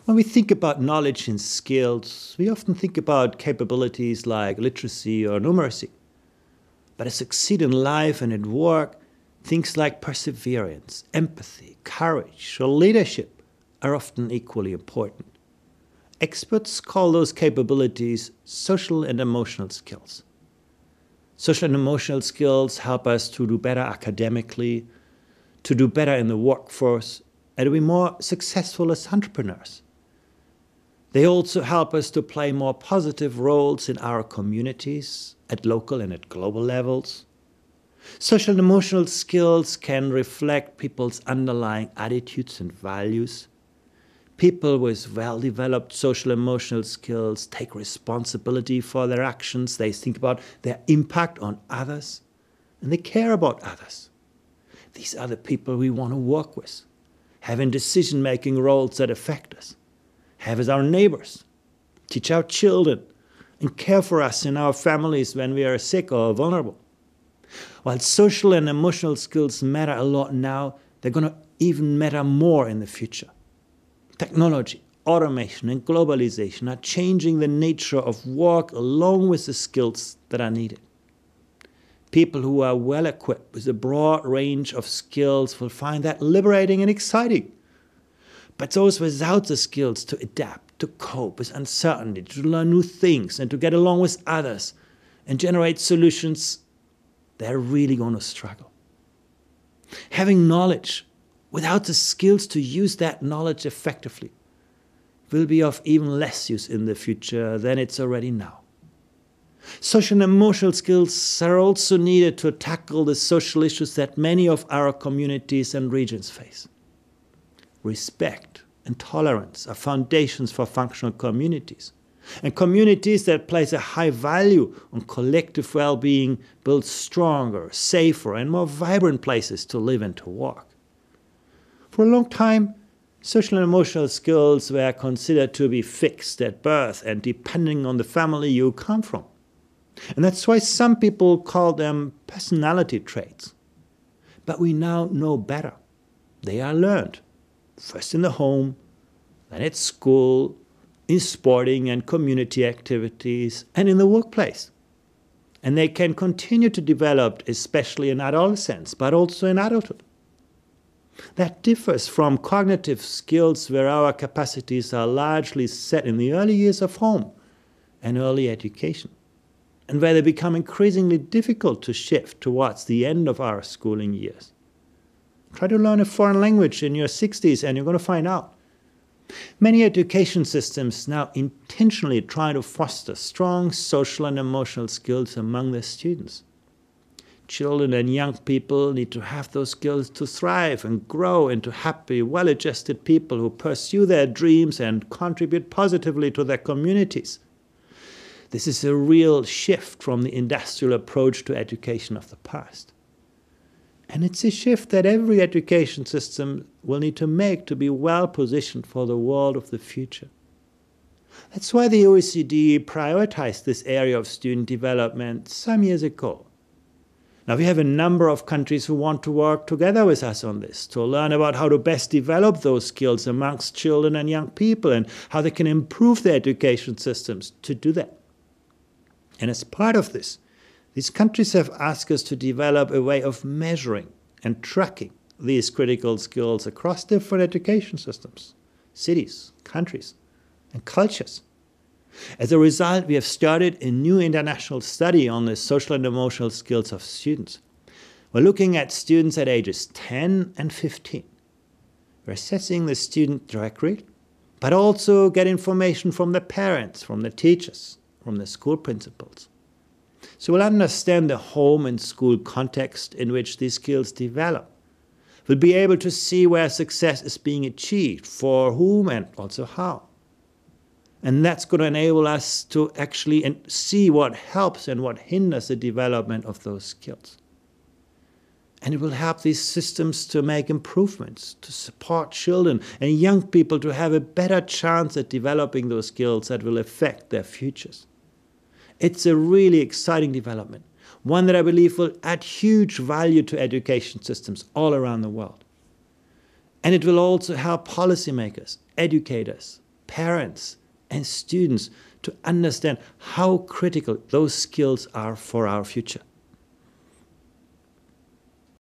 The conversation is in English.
When we think about knowledge and skills, we often think about capabilities like literacy or numeracy. But to succeed in life and at work, things like perseverance, empathy, courage, or leadership are often equally important. Experts call those capabilities social and emotional skills. Social and emotional skills help us to do better academically, to do better in the workforce, and to be more successful as entrepreneurs. They also help us to play more positive roles in our communities at local and at global levels. Social and emotional skills can reflect people's underlying attitudes and values. People with well-developed social emotional skills take responsibility for their actions. They think about their impact on others, and they care about others. These are the people we want to work with, have in decision-making roles that affect us, have as our neighbors, teach our children, and care for us in our families when we are sick or vulnerable. While social and emotional skills matter a lot now, they're going to even matter more in the future. Technology, automation, and globalization are changing the nature of work along with the skills that are needed. People who are well equipped with a broad range of skills will find that liberating and exciting. But those without the skills to adapt, to cope with uncertainty, to learn new things, and to get along with others and generate solutions, they're really going to struggle. Having knowledge without the skills to use that knowledge effectively will be of even less use in the future than it's already now. Social and emotional skills are also needed to tackle the social issues that many of our communities and regions face. Respect and tolerance are foundations for functional communities. And communities that place a high value on collective well-being build stronger, safer, and more vibrant places to live and to work. For a long time, social and emotional skills were considered to be fixed at birth and depending on the family you come from. And that's why some people call them personality traits. But we now know better. They are learned, first in the home, then at school, in sporting and community activities, and in the workplace. And they can continue to develop, especially in adolescence, but also in adulthood. That differs from cognitive skills where our capacities are largely set in the early years of home and early education, and where they become increasingly difficult to shift towards the end of our schooling years. Try to learn a foreign language in your 60s and you're going to find out. Many education systems now intentionally try to foster strong social and emotional skills among their students. Children and young people need to have those skills to thrive and grow into happy, well-adjusted people who pursue their dreams and contribute positively to their communities. This is a real shift from the industrial approach to education of the past. And it's a shift that every education system will need to make to be well positioned for the world of the future. That's why the OECD prioritized this area of student development some years ago. Now we have a number of countries who want to work together with us on this, to learn about how to best develop those skills amongst children and young people and how they can improve their education systems to do that. And as part of this, these countries have asked us to develop a way of measuring and tracking these critical skills across different education systems, cities, countries, and cultures. As a result, we have started a new international study on the social and emotional skills of students. We're looking at students at ages 10 and 15. We're assessing the student directly, but also get information from the parents, from the teachers, from the school principals. So we'll understand the home and school context in which these skills develop. We'll be able to see where success is being achieved, for whom and also how. And that's going to enable us to actually see what helps and what hinders the development of those skills. And it will help these systems to make improvements, to support children and young people to have a better chance at developing those skills that will affect their futures. It's a really exciting development, one that I believe will add huge value to education systems all around the world. And it will also help policymakers, educators, parents and students to understand how critical those skills are for our future.